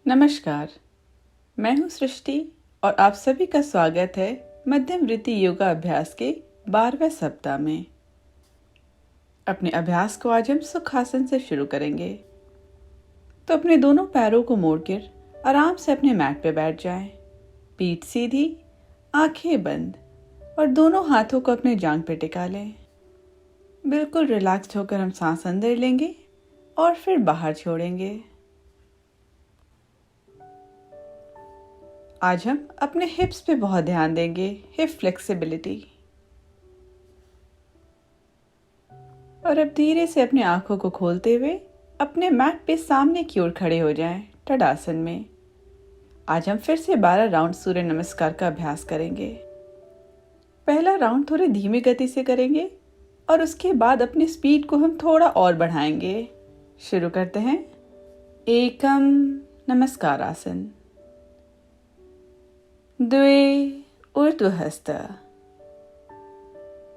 नमस्कार, मैं हूँ सृष्टि और आप सभी का स्वागत है मध्यम वृत्ति योगा अभ्यास के 12वें सप्ताह में। अपने अभ्यास को आज हम सुखासन से शुरू करेंगे। तो अपने दोनों पैरों को मोड़कर आराम से अपने मैट पे बैठ जाएं। पीठ सीधी, आंखें बंद और दोनों हाथों को अपने जांघ पे टिका लें। बिल्कुल रिलैक्स्ड होकर हम सांस अंदर लेंगे और फिर बाहर छोड़ेंगे। आज हम अपने हिप्स पे बहुत ध्यान देंगे, हिप फ्लेक्सिबिलिटी। और अब धीरे से अपनी आंखों को खोलते हुए अपने मैट पे सामने की ओर खड़े हो जाएं, तड़ासन में। आज हम फिर से 12 राउंड सूर्य नमस्कार का अभ्यास करेंगे। पहला राउंड थोड़ी धीमी गति से करेंगे और उसके बाद अपनी स्पीड को हम थोड़ा और बढ़ाएंगे। शुरू करते हैं। एकम नमस्कार आसन, द्वे ऊर्ध्वहस्त,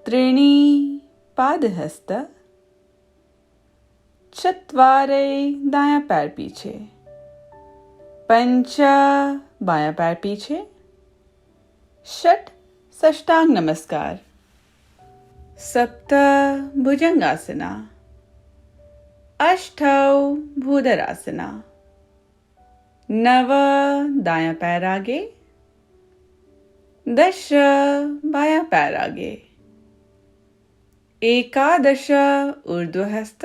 त्रीणि पादहस्त, चत्वारे दायां पैर पीछे, पंच बायां पैर पीछे, षट साष्टांग नमस्कार, सप्त भुजंगासना, अष्टौ भूधरासना, नव दायां पैर आगे, 10 बायां पैर आगे, 11 ऊर्ध्वहस्त,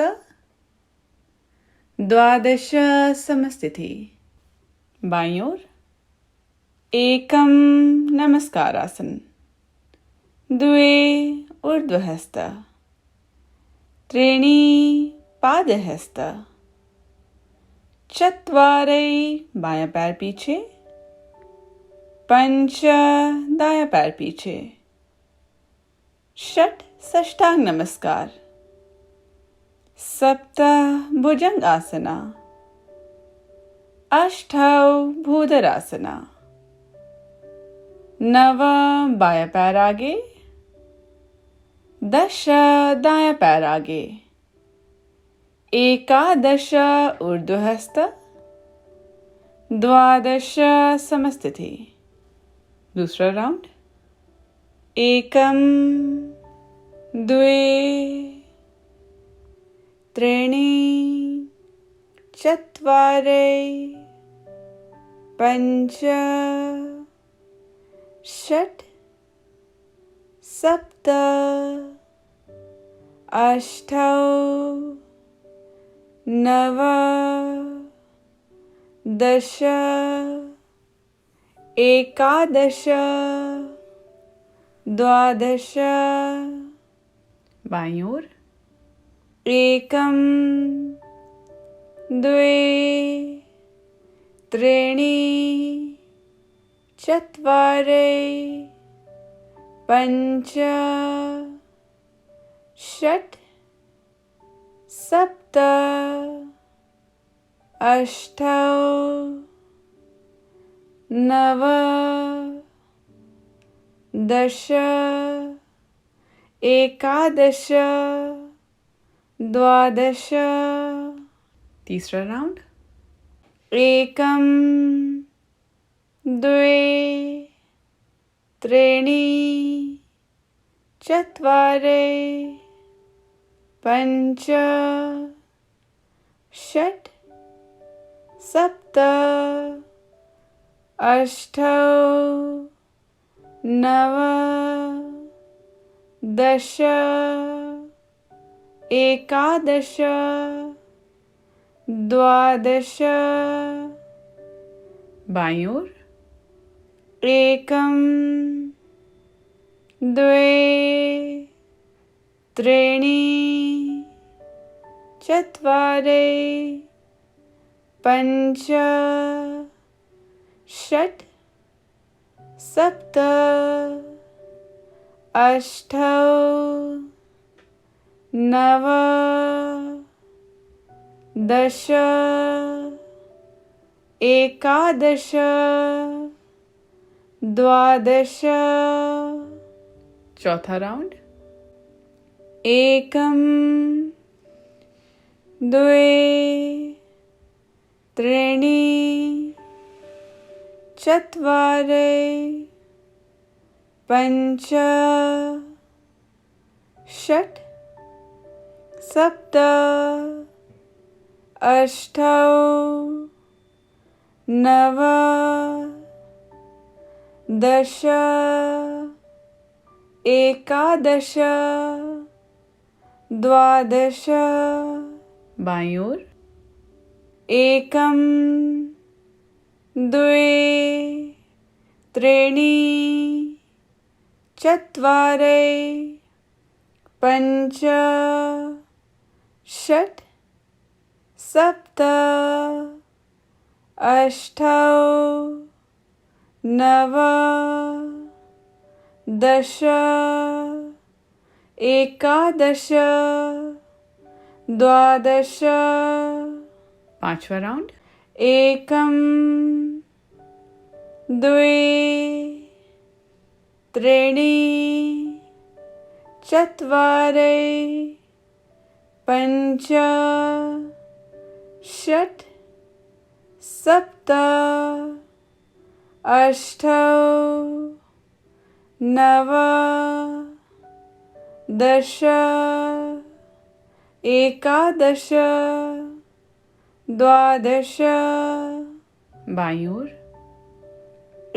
12 समस्थिति। बाईं ओर एकम नमस्कार आसन, द्वे ऊर्ध्वहस्त, त्रीणि पादहस्त, चत्वारे बायां पैर पीछे, पंच दायां पैर पीछे, षट साष्टांग नमस्कार, सप्त भुजंग आसना, अष्टौ भूधरासना, नव बायां पैर आगे, 10 दायां पैर आगे, 11 ऊर्ध्वहस्त, 12 समस्थिति। दूसरा राउंड। एकम, द्वे, त्रीणि, चत्वारे, पंच, षट, सप्त, अष्टौ, नव, 10, 11, 12। बाईं ओर एकम, द्वे, त्रीणि, चत्वारे, पंच, षट, सप्त, अष्टौ, नव, 10, 11, 12। तीसरा राउंड। एकम, द्वे, त्रीणि, चत्वारे, पंच, षट, सप्त, अष्टौ, नव, 10, 11, 12। बाईं ओर एकम, द्वे, त्रीणि, चत्वारे, पंच, षट, सप्त, अष्टौ, नव, 10, 11, 12। चौथा राउंड। एकम, द्वे, त्रीणि, चत्वारि पञ्च षट् सप्त अष्टौ नव दश एकादश द्वादश बाईं ओर एकं द्वे त्रीणि चत्वारि पञ्च षट् सप्त अष्टौ नव दश एकादश द्वादश पांचवा राउंड एकं द्वे त्रीणि चत्वारि पञ्च षट् सप्त अष्टौ नव दश एकादश द्वादश बाईं ओर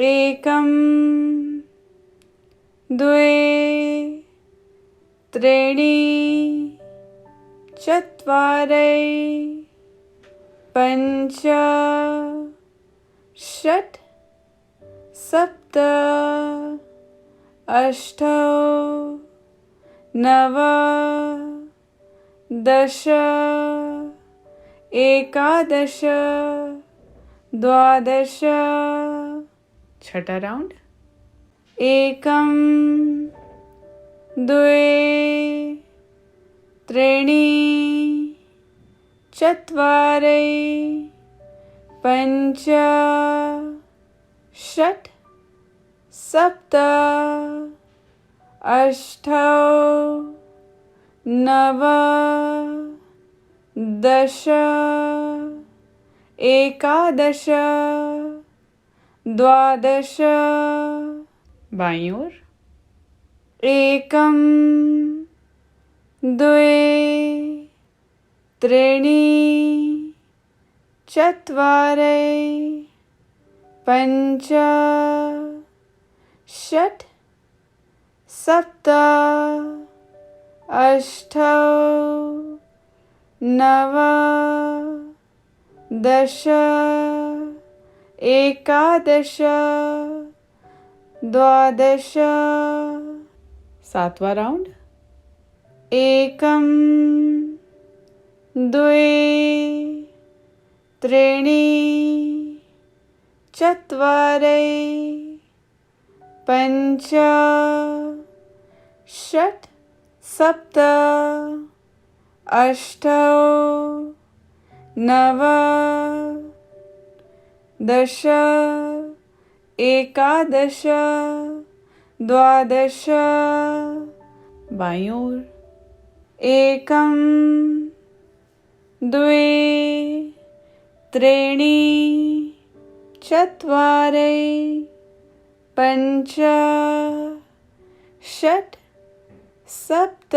एकं द्वे त्रीणि चत्वारि पञ्च षट् सप्त अष्टौ नव दश एकादश द्वादश छठा राउंड एकं द्वे त्रीणि चत्वारि पञ्च षट् सप्त अष्टौ नव दश एकादश द्वादश बाईं ओर एकं द्वे त्रीणि चत्वारि पञ्च षट् सप्त अष्टौ नव दश एकादश द्वादश सातवां राउंड एकं द्वे त्रीणि चत्वारि पञ्च षट् सप्त अष्टौ नव दश एकादश द्वादश बाईं ओर एकं द्वे त्रीणि चत्वारि पञ्च षट् सप्त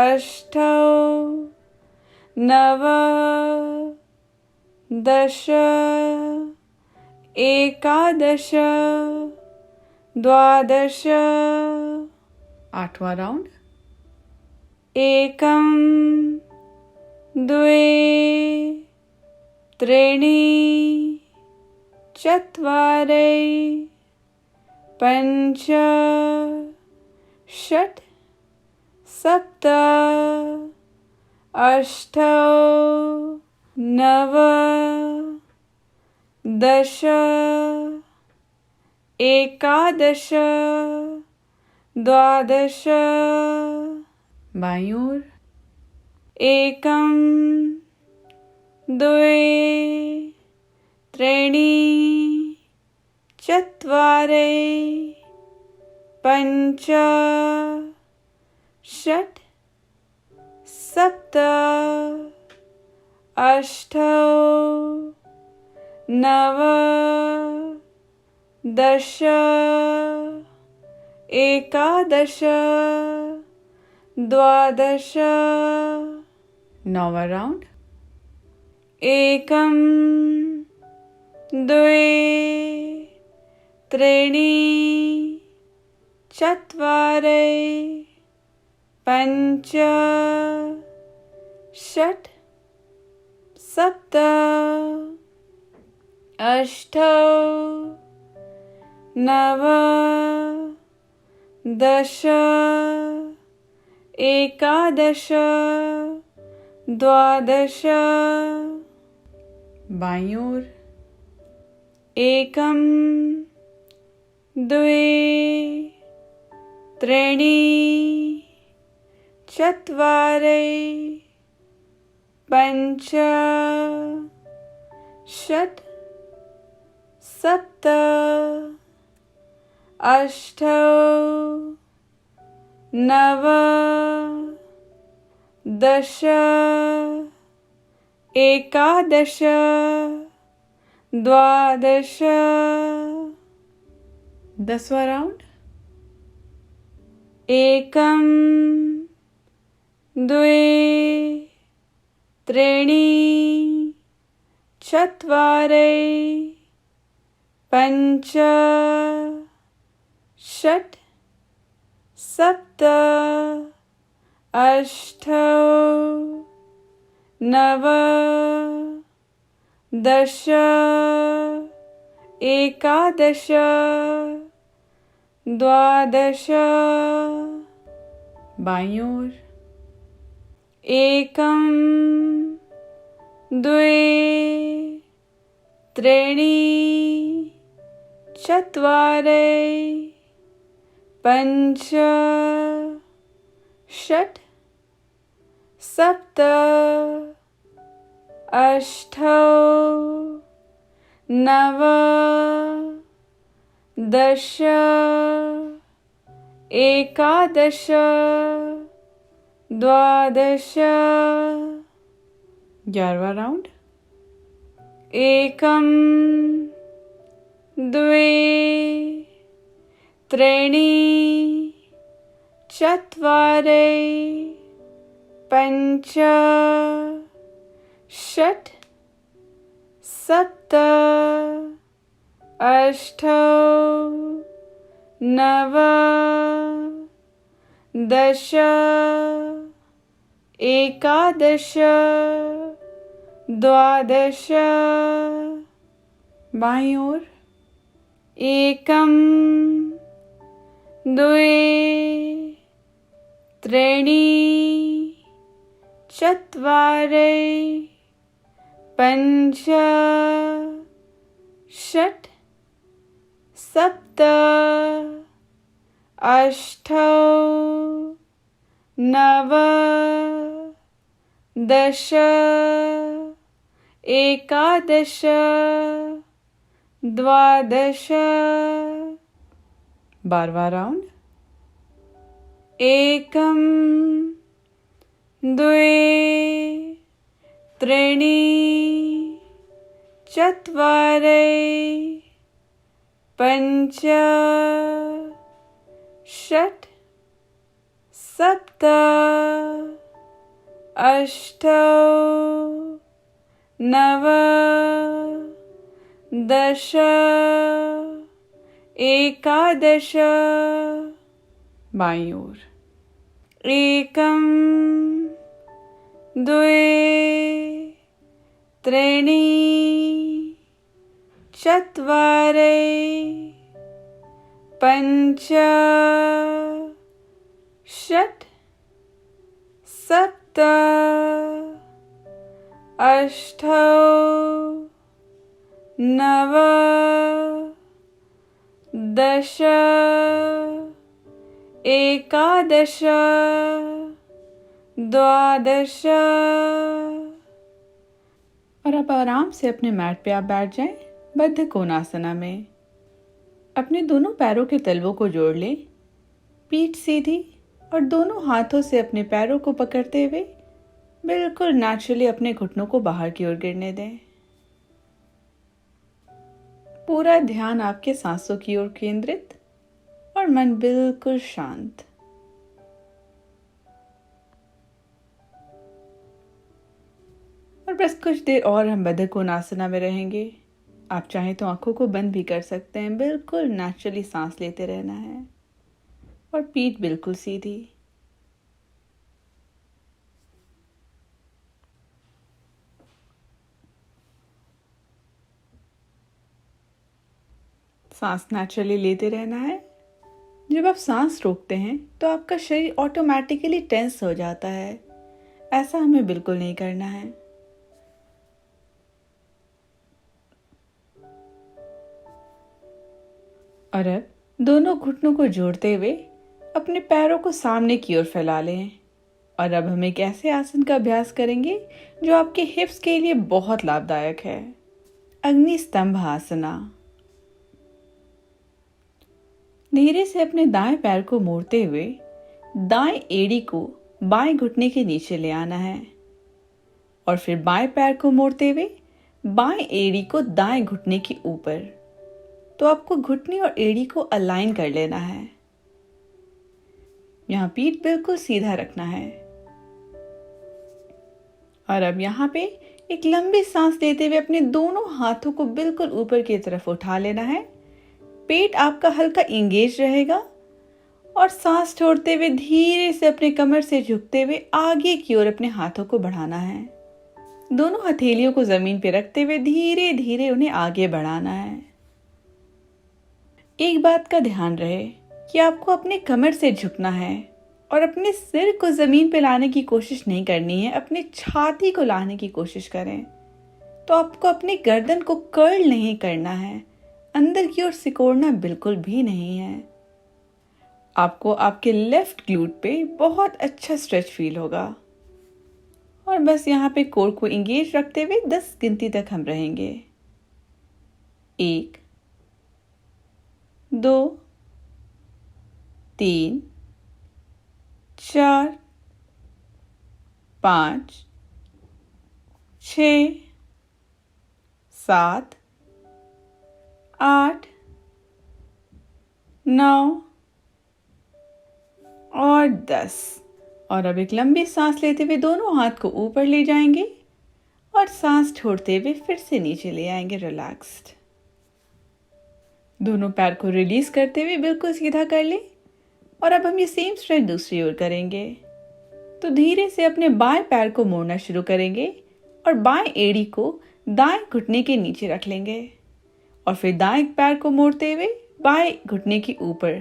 अष्टौ नव दश एकादश द्वादश आठवां राउंड एकं द्वे त्रीणि चत्वारि पञ्च षट् सप्त अष्टौ नव दश एकादश द्वादश बाईं ओर एकं द्वे त्रीणि चत्वारि पञ्च षट् सप्त अष्टौ नव दश एकादश द्वादश नौवां राउंड एकं द्वे त्रीणि चत्वारि पञ्च षट् सप्त अष्ट नव दश एकादश द्वादश बाईं ओर एकं द्वे त्रीणि चत्वारि पञ्च षट् सप्त अष्ट नव दश एकादश द्वादश 10वां राउंड एकं द्वे त्रीणि चत्वारि पञ्च षट् सप्त अष्ट नव दश एकादश द्वादश बाईं ओर एकं द्वे त्रीणि चत्वारि पञ्च षट् सप्त अष्ट नव दश एकादश द्वादश 11वां राउंड एकं द्वे त्रीणि चत्वारि पञ्च षट् सप्त अष्ट नव दश एकादश द्वादश बाईं ओर एकं द्वे त्रीणि चत्वारि पञ्च षट् सप्त अष्ट नव दश एकादश द्वादश 12वां राउंड एकं द्वे त्रीणि चत्वारि पञ्च षट् सप्त अष्ट नव दश एकादश बाईं ओर एकं द्वे त्रीणि चत्वारि पञ्च षट् सप्त अष्ट नव दश एकादश द्वादश। और अब आराम से अपने मैट पे आप बैठ जाएं, बद्ध कोणासना में। अपने दोनों पैरों के तलवों को जोड़ लें, पीठ सीधी और दोनों हाथों से अपने पैरों को पकड़ते हुए बिल्कुल नेचुरली अपने घुटनों को बाहर की ओर गिरने दें। पूरा ध्यान आपके सांसों की ओर केंद्रित और मन बिल्कुल शांत। और बस कुछ देर और हम बद्ध कोणासना में रहेंगे। आप चाहें तो आंखों को बंद भी कर सकते हैं। बिल्कुल नेचुरली सांस लेते रहना है और पीठ बिल्कुल सीधी। सांस नेचुरली लेते रहना है। जब आप सांस रोकते हैं तो आपका शरीर ऑटोमेटिकली टेंस हो जाता है। ऐसा हमें बिल्कुल नहीं करना है। और अब दोनों घुटनों को जोड़ते हुए अपने पैरों को सामने की ओर फैला लें। और अब हम एक ऐसे आसन का अभ्यास करेंगे जो आपके हिप्स के लिए बहुत लाभदायक है। अग्नि स्तंभ आसना। धीरे से अपने दाएं पैर को मोड़ते हुए दाएं एड़ी को बाएं घुटने के नीचे ले आना है और फिर बाएं पैर को मोड़ते हुए बाएं एड़ी को दाएं घुटने के ऊपर। तो आपको घुटने और एड़ी को अलाइन कर लेना है। यहां पीठ बिल्कुल सीधा रखना है। और अब यहां पे एक लंबी सांस लेते हुए अपने दोनों हाथों को बिल्कुल ऊपर की तरफ उठा लेना है। पेट आपका हल्का इंगेज रहेगा और सांस छोड़ते हुए धीरे से अपने कमर से झुकते हुए आगे की ओर अपने हाथों को बढ़ाना है। दोनों हथेलियों को जमीन पर रखते हुए धीरे धीरे उन्हें आगे बढ़ाना है। एक बात का ध्यान रहे कि आपको अपने कमर से झुकना है और अपने सिर को जमीन पर लाने की कोशिश नहीं करनी है। अपने छाती को लाने की कोशिश करें। तो आपको अपनी गर्दन को कर्ल नहीं करना है। अंदर की ओर सिकोड़ना बिल्कुल भी नहीं है। आपको आपके लेफ्ट ग्लूट पे बहुत अच्छा स्ट्रेच फील होगा। और बस यहाँ पे कोर को इंगेज रखते हुए 10 गिनती तक हम रहेंगे। 1 2 3 4 5 6 7 8 9 और 10। और अब एक लंबी सांस लेते हुए दोनों हाथ को ऊपर ले जाएंगे और सांस छोड़ते हुए फिर से नीचे ले आएंगे रिलैक्स्ड। दोनों पैर को रिलीज करते हुए बिल्कुल सीधा कर लें। और अब हम ये सेम स्ट्रेच दूसरी ओर करेंगे। तो धीरे से अपने बाएं पैर को मोड़ना शुरू करेंगे और बाएं एड़ी को दाएं घुटने के नीचे रख लेंगे और फिर दाएं पैर को मोड़ते हुए बाएं घुटने के ऊपर।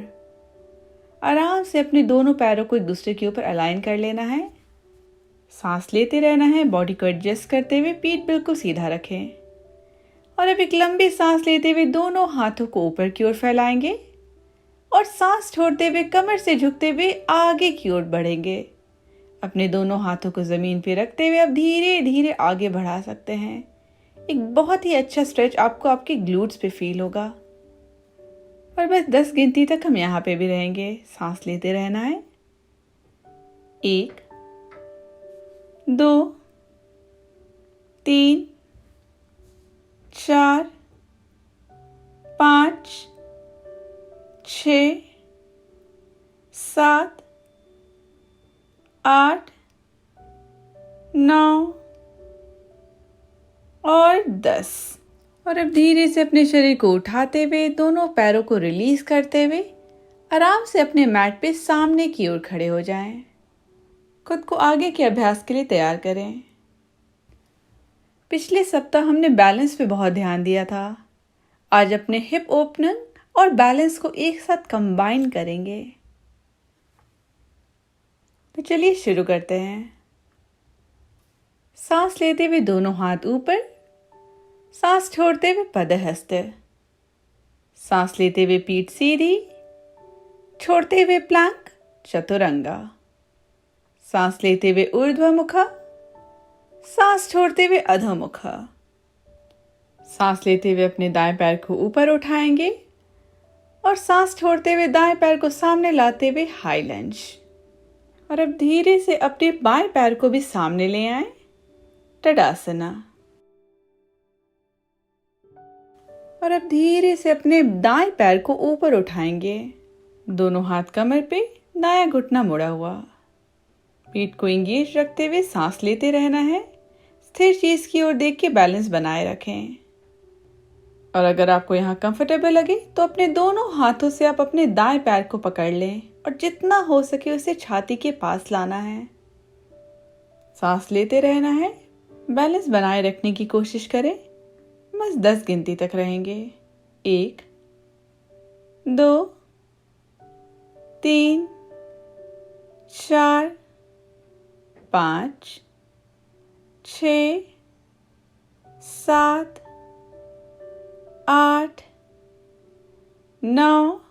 आराम से अपने दोनों पैरों को एक दूसरे के ऊपर अलाइन कर लेना है। सांस लेते रहना है। बॉडी को एडजस्ट करते हुए पीठ बिल्कुल सीधा रखें। और अब एक लंबी सांस लेते हुए दोनों हाथों को ऊपर की ओर फैलाएंगे और सांस छोड़ते हुए कमर से झुकते हुए आगे की ओर बढ़ेंगे। अपने दोनों हाथों को जमीन पर रखते हुए आप धीरे धीरे आगे बढ़ा सकते हैं। एक बहुत ही अच्छा स्ट्रेच आपको आपके ग्लूट्स पे फील होगा। और बस 10 गिनती तक हम यहाँ पे भी रहेंगे। सांस लेते रहना है। 1 2 3 4 5 6 7 8 9 और 10। और अब धीरे से अपने शरीर को उठाते हुए दोनों पैरों को रिलीज करते हुए आराम से अपने मैट पे सामने की ओर खड़े हो जाएं। खुद को आगे के अभ्यास के लिए तैयार करें। पिछले सप्ताह हमने बैलेंस पे बहुत ध्यान दिया था। आज अपने हिप ओपनर और बैलेंस को एक साथ कंबाइन करेंगे। तो चलिए शुरू करते हैं। सांस लेते हुए दोनों हाथ ऊपर, सांस छोड़ते हुए पदहस्त। सांस लेते हुए पीठ सीधी, छोड़ते हुए प्लैंक चतुरंगा। सांस लेते हुए ऊर्ध्वमुखा, सांस छोड़ते हुए अधोमुखा। सांस लेते हुए अपने दाएं पैर को ऊपर उठाएंगे और सांस छोड़ते हुए दाएं पैर को सामने लाते हुए हाई लंज। और अब धीरे से अपने बाएं पैर को भी सामने ले आएं, तड़ासना। और अब धीरे से अपने दाएं पैर को ऊपर उठाएंगे। दोनों हाथ कमर पे, दायां घुटना मुड़ा हुआ। पीठ को इंगेज रखते हुए सांस लेते रहना है। स्थिर चीज की ओर देख के बैलेंस बनाए रखें। और अगर आपको यहाँ कंफर्टेबल लगे तो अपने दोनों हाथों से आप अपने दाएं पैर को पकड़ लें और जितना हो सके उसे छाती के पास लाना है। सांस लेते रहना है। बैलेंस बनाए रखने की कोशिश करें। बस 10 गिनती तक रहेंगे। 1, 2, 3, 4, 5, 6, 7, 8, 9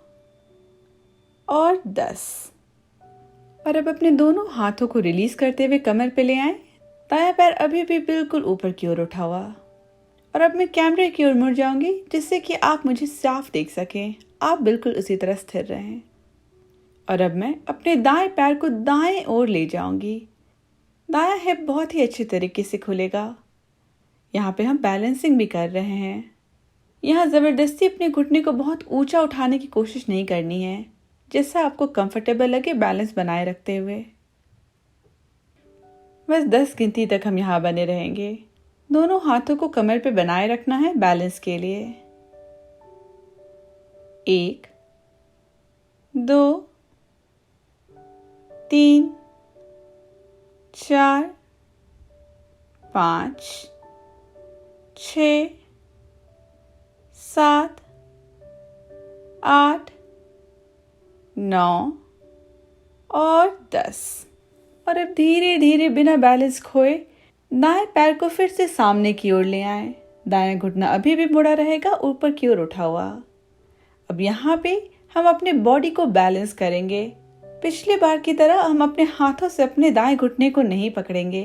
और 10। और अब अपने दोनों हाथों को रिलीज करते हुए कमर पे ले आएं। दायां पैर अभी भी बिल्कुल ऊपर की ओर उठा हुआ। और अब मैं कैमरे की ओर मुड़ जाऊंगी जिससे कि आप मुझे साफ देख सकें। आप बिल्कुल उसी तरह स्थिर रहें। और अब मैं अपने दाएं पैर को दाएं ओर ले जाऊंगी। दायां हिप बहुत ही अच्छे तरीके से खुलेगा। यहाँ पे हम बैलेंसिंग भी कर रहे हैं। यहाँ जबरदस्ती अपने घुटने को बहुत ऊंचा उठाने की कोशिश नहीं करनी है। जैसा आपको कंफर्टेबल लगे बैलेंस बनाए रखते हुए। बस 10 गिनती तक हम यहाँ बने रहेंगे। दोनों हाथों को कमर पे बनाए रखना है बैलेंस के लिए। 1, 2, 3, 4, 5, 6, 7, 8, 9 और 10। और अब धीरे धीरे बिना बैलेंस खोए दाएं पैर को फिर से सामने की ओर ले आएं। दायां घुटना अभी भी मुड़ा रहेगा, ऊपर की ओर उठा हुआ। अब यहाँ पे हम अपने बॉडी को बैलेंस करेंगे। पिछली बार की तरह हम अपने हाथों से अपने दाएं घुटने को नहीं पकड़ेंगे,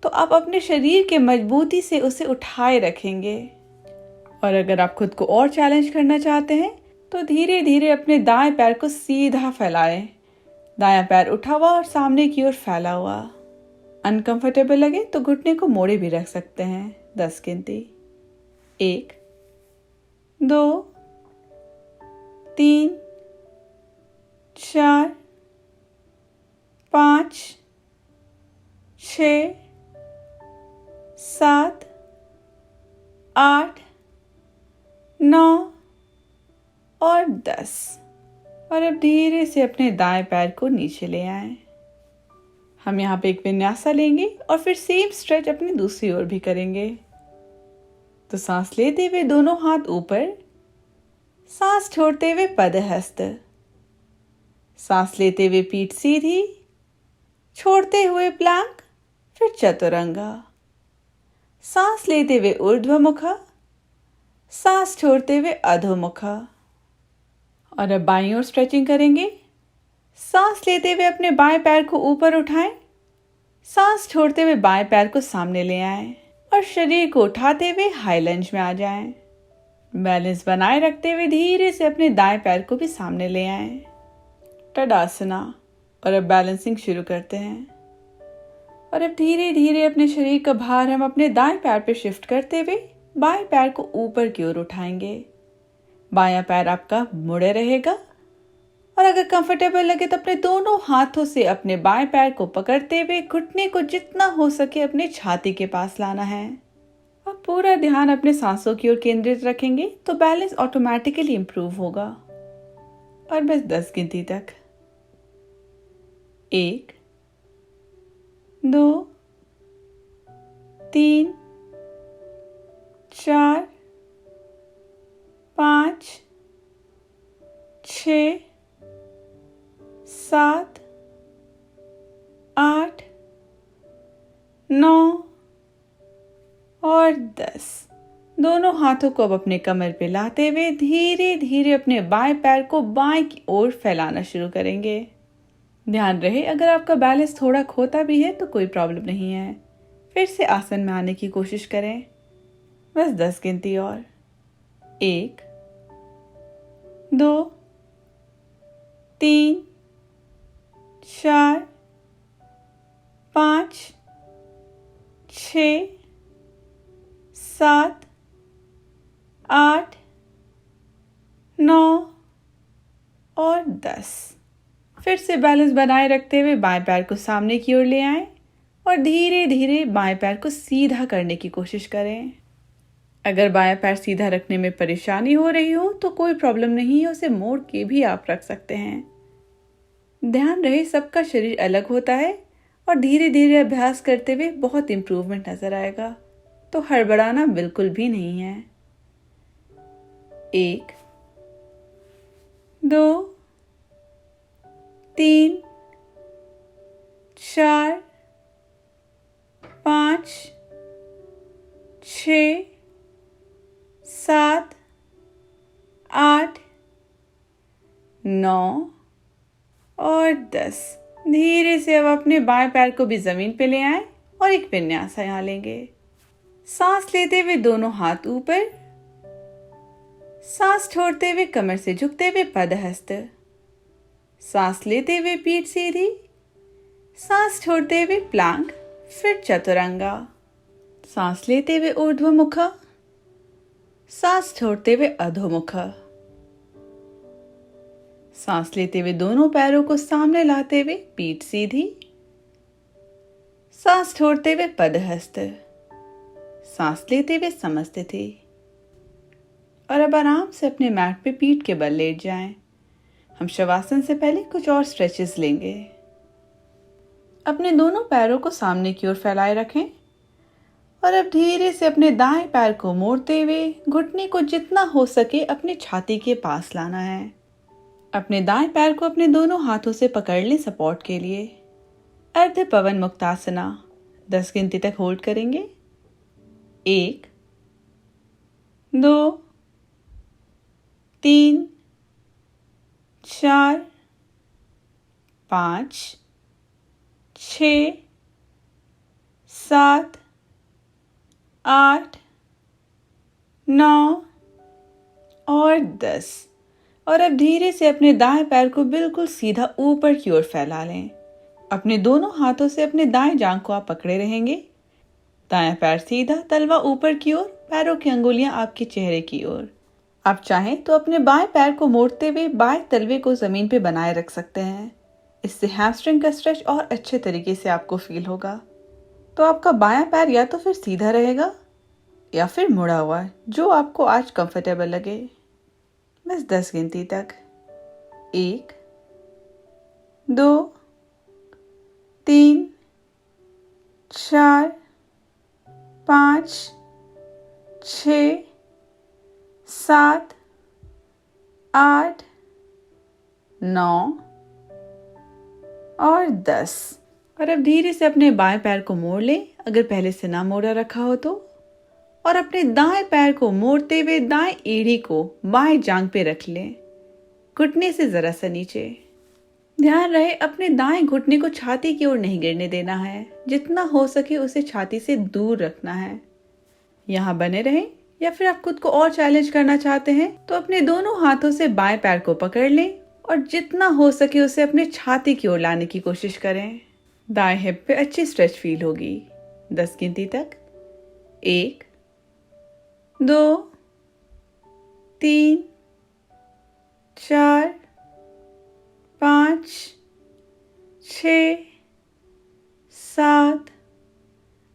तो आप अपने शरीर के मजबूती से उसे उठाए रखेंगे। और अगर आप खुद को और चैलेंज करना चाहते हैं तो धीरे धीरे अपने दाएं पैर को सीधा फैलाएं। दायां पैर उठा हुआ और सामने की ओर फैला हुआ। अनकंफर्टेबल लगे तो घुटने को मोड़े भी रख सकते हैं। 10 गिनती। 1, 2, 3, 4, 5, 6, 7, 8, 9 और 10। और अब धीरे से अपने दाएं पैर को नीचे ले आएं। हम यहाँ पे एक विन्यासा लेंगे और फिर सेम स्ट्रेच अपनी दूसरी ओर भी करेंगे। तो सांस लेते हुए दोनों हाथ ऊपर, सांस छोड़ते हुए पदहस्त। सांस लेते हुए पीठ सीधी, छोड़ते हुए प्लैंक, फिर चतुरंगा। सांस लेते हुए ऊर्ध्वमुखा, सांस छोड़ते हुए अधोमुखा। और अब बाईं ओर स्ट्रेचिंग करेंगे। सांस लेते हुए अपने बाएं पैर को ऊपर उठाएं। सांस छोड़ते हुए बाएं पैर को सामने ले आएं और शरीर को उठाते हुए हाई लंज में आ जाएं। बैलेंस बनाए रखते हुए धीरे से अपने दाएं पैर को भी सामने ले आएं। तड़ासना। और अब बैलेंसिंग शुरू करते हैं। और अब धीरे धीरे अपने शरीर का भार हम अपने दाएं पैर पे शिफ्ट करते हुए बाएं पैर को ऊपर की ओर उठाएंगे। बायां पैर आपका मुड़े रहेगा। और अगर कंफर्टेबल लगे तो अपने दोनों हाथों से अपने बाएं पैर को पकड़ते हुए घुटने को जितना हो सके अपने छाती के पास लाना है। अब पूरा ध्यान अपने सांसों की ओर केंद्रित रखेंगे तो बैलेंस ऑटोमेटिकली इंप्रूव होगा। और बस 10 गिनती तक। 1, 2, 3, 4, 5, 6, 7, 8, 9 और 10। दोनों हाथों को अब अपने कमर पे लाते हुए धीरे धीरे अपने बाएं पैर को बाएं की ओर फैलाना शुरू करेंगे। ध्यान रहे अगर आपका बैलेंस थोड़ा खोता भी है तो कोई प्रॉब्लम नहीं है। फिर से आसन में आने की कोशिश करें। बस 10 गिनती और। 1, 2, 3, 4, 5, 6, 7, 8, 9 और 10। फिर से बैलेंस बनाए रखते हुए बाएं पैर को सामने की ओर ले आएं और धीरे धीरे बाएं पैर को सीधा करने की कोशिश करें। अगर बायां पैर सीधा रखने में परेशानी हो रही हो तो कोई प्रॉब्लम नहीं है, उसे मोड़ के भी आप रख सकते हैं। ध्यान रहे सबका शरीर अलग होता है और धीरे धीरे अभ्यास करते हुए बहुत इम्प्रूवमेंट नजर आएगा, तो हड़बड़ाना बिल्कुल भी नहीं है। 1 2 3 4 5 6 7 8 9 और 10। धीरे से अब अपने बाएं पैर को भी जमीन पे ले आएं और एक विन्यास यहाँ लेंगे। सांस लेते हुए दोनों हाथ ऊपर, सांस छोड़ते हुए कमर से झुकते हुए पदहस्त, सांस लेते हुए पीठ सीधी, सांस छोड़ते हुए प्लांक, फिर चतुरंगा, सांस लेते हुए ऊर्ध्वमुख, सांस छोड़ते हुए अधोमुख। सांस लेते हुए दोनों पैरों को सामने लाते हुए पीठ सीधी, सांस छोड़ते हुए पदहस्त, सांस लेते हुए समस्थिति। और अब आराम से अपने मैट पे पीठ के बल लेट जाएं। हम शवासन से पहले कुछ और स्ट्रेचेस लेंगे। अपने दोनों पैरों को सामने की ओर फैलाए रखें और अब धीरे से अपने दाएं पैर को मोड़ते हुए घुटने को जितना हो सके अपनी छाती के पास लाना है। अपने दाएं पैर को अपने दोनों हाथों से पकड़ लें सपोर्ट के लिए। अर्ध पवन मुक्तासना 10 गिनती तक होल्ड करेंगे। 1 2 3 4 5 6 7 8 9 और 10। और अब धीरे से अपने दाएं पैर को बिल्कुल सीधा ऊपर की ओर फैला लें। अपने दोनों हाथों से अपने दाएं जांघ को आप पकड़े रहेंगे। दायां पैर सीधा, तलवा ऊपर की ओर, पैरों की अंगुलियां आपके चेहरे की ओर। आप चाहें तो अपने बाएं पैर को मोड़ते हुए बाएं तलवे को जमीन पे बनाए रख सकते हैं। इससे हैमस्ट्रिंग का स्ट्रेच और अच्छे तरीके से आपको फील होगा। तो आपका बायां पैर या तो फिर सीधा रहेगा या फिर मुड़ा हुआ, जो आपको आज कंफर्टेबल लगे। बस 10 गिनती तक। 1 2 3 4 5 6 7 8 9 और 10। और अब धीरे से अपने बाएं पैर को मोड़ लें अगर पहले से ना मोड़ा रखा हो तो, और अपने दाएं पैर को मोड़ते हुए दाएं एड़ी को बाएं जांघ पे रख लें, घुटने से जरा सा नीचे। ध्यान रहे अपने दाएं घुटने को छाती की ओर नहीं गिरने देना है, जितना हो सके उसे छाती से दूर रखना है। यहाँ बने रहें, या फिर आप खुद को और चैलेंज करना चाहते हैं तो अपने दोनों हाथों से बाएं पैर को पकड़ लें और जितना हो सके उसे अपने छाती की ओर लाने की कोशिश करें। दाएं हिप पे अच्छी स्ट्रेच फील होगी। 10 गिनती तक। 1 2 3 4 5 6 7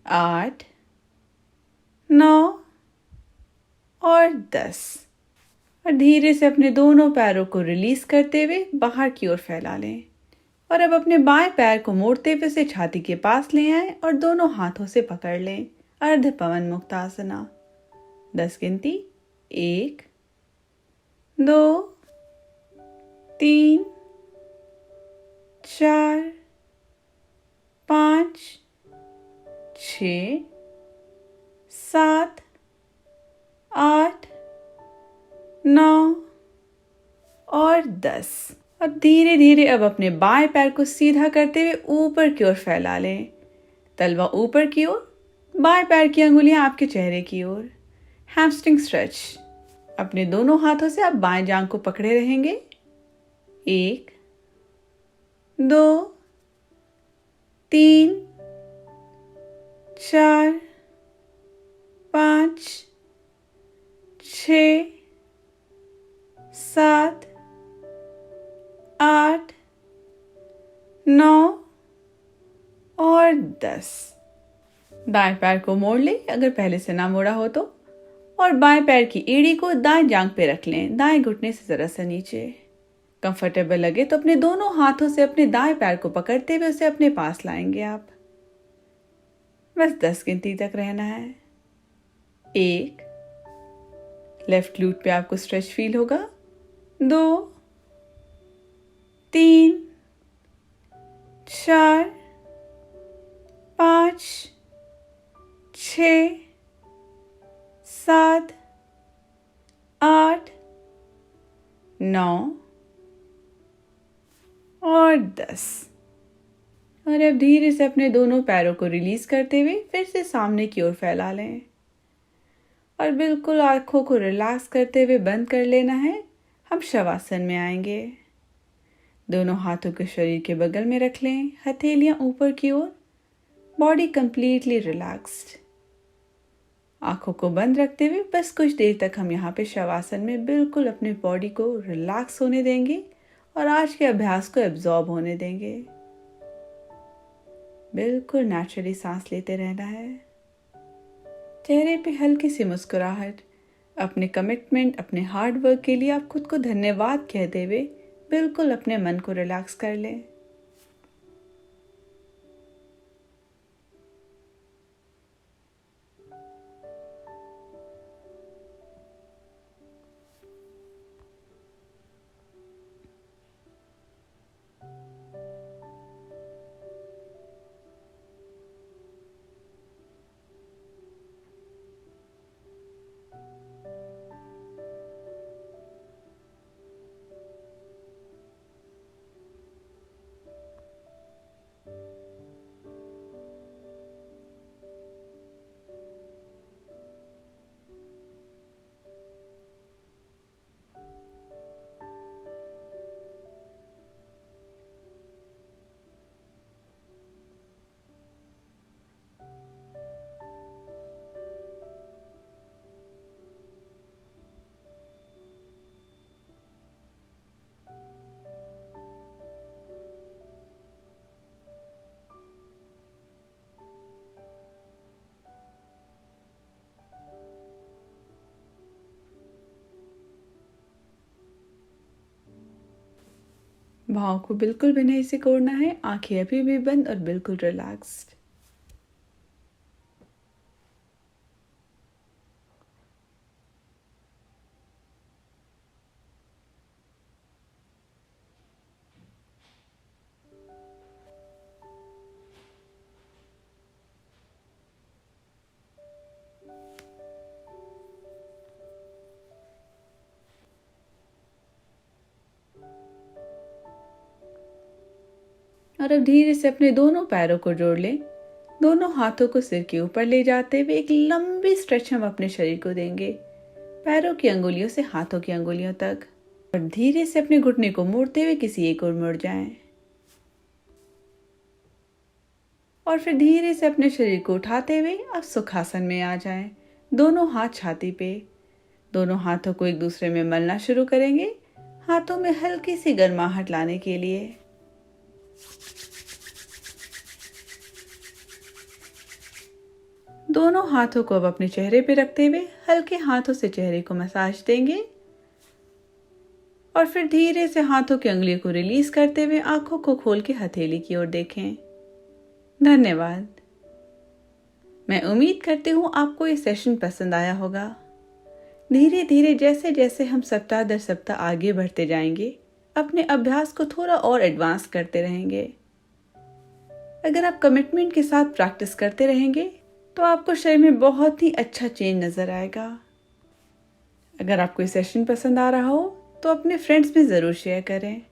8 9 और 10। और धीरे से अपने दोनों पैरों को रिलीज करते हुए बाहर की ओर फैला लें। और अब अपने बाएं पैर को मोड़ते हुए उसे छाती के पास ले आएं और दोनों हाथों से पकड़ लें। अर्ध पवन मुक्तासना। 10 गिनती। 1 2 3 4 5 6 7 8 9 और 10। और धीरे धीरे अब अपने बाएं पैर को सीधा करते हुए ऊपर की ओर फैला लें। तलवा ऊपर की ओर, बाएं पैर की अंगुलियां आपके चेहरे की ओर। Hamstring stretch. अपने दोनों हाथों से आप बाएं जांघ को पकड़े रहेंगे। 1 2 3 4 5 6 7, 8, 9 और 10। दाएं पैर को मोड़ लें अगर पहले से ना मोड़ा हो तो, और बाएं पैर की एड़ी को दाएं जांघ पे रख लें, दाएं घुटने से जरा सा नीचे। कंफर्टेबल लगे तो अपने दोनों हाथों से अपने दाएं पैर को पकड़ते हुए उसे अपने पास लाएंगे आप। बस 10 गिनती तक रहना है। 1, लेफ्ट ग्लूट पे आपको स्ट्रेच फील होगा। 2, 3, 4, 5, 6, 7, 8, 9 और 10। और अब धीरे से अपने दोनों पैरों को रिलीज करते हुए फिर से सामने की ओर फैला लें और बिल्कुल आंखों को रिलैक्स करते हुए बंद कर लेना है। हम शवासन में आएंगे। दोनों हाथों को शरीर के बगल में रख लें, हथेलियां ऊपर की ओर, बॉडी कंप्लीटली रिलैक्स्ड। आंखों को बंद रखते हुए बस कुछ देर तक हम यहाँ पे शवासन में बिल्कुल अपने बॉडी को रिलैक्स होने देंगे और आज के अभ्यास को एब्जॉर्ब होने देंगे। बिल्कुल नेचुरली सांस लेते रहना है। चेहरे पे हल्की सी मुस्कुराहट। अपने कमिटमेंट, अपने हार्ड वर्क के लिए आप खुद को धन्यवाद कहते हुए बिल्कुल अपने मन को रिलैक्स कर लें। भाव को बिल्कुल भी नहीं सिकोड़ना है। आंखें अभी भी बंद और बिल्कुल रिलैक्स्ड। और अब धीरे से अपने दोनों पैरों को जोड़ लें। दोनों हाथों को सिर के ऊपर ले जाते हुए एक लंबी स्ट्रेच हम अपने शरीर को देंगे, पैरों की अंगुलियों से हाथों की अंगुलियों तक। और धीरे से अपने घुटने को मोड़ते हुए किसी एक ओर मुड़ जाएं। और फिर धीरे से अपने शरीर को उठाते हुए आप सुखासन में आ जाएं। दोनों हाथ छाती पे, दोनों हाथों को एक दूसरे में मलना शुरू करेंगे, हाथों में हल्की सी गर्माहट लाने के लिए। दोनों हाथों को अब अपने चेहरे पे रखते हुए हल्के हाथों से चेहरे को मसाज देंगे और फिर धीरे से हाथों की उंगलियों को रिलीज करते हुए आंखों को खोल के हथेली की ओर देखें। धन्यवाद। मैं उम्मीद करती हूँ आपको ये सेशन पसंद आया होगा। धीरे धीरे जैसे जैसे हम सप्ताह दर सप्ताह आगे बढ़ते जाएंगे, अपने अभ्यास को थोड़ा और एडवांस करते रहेंगे। अगर आप कमिटमेंट के साथ प्रैक्टिस करते रहेंगे तो आपको शरीर में बहुत ही अच्छा चेंज नजर आएगा। अगर आपको ये सेशन पसंद आ रहा हो तो अपने फ्रेंड्स में ज़रूर शेयर करें।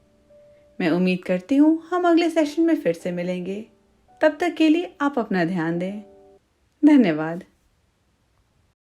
मैं उम्मीद करती हूँ हम अगले सेशन में फिर से मिलेंगे। तब तक के लिए आप अपना ध्यान दें। धन्यवाद।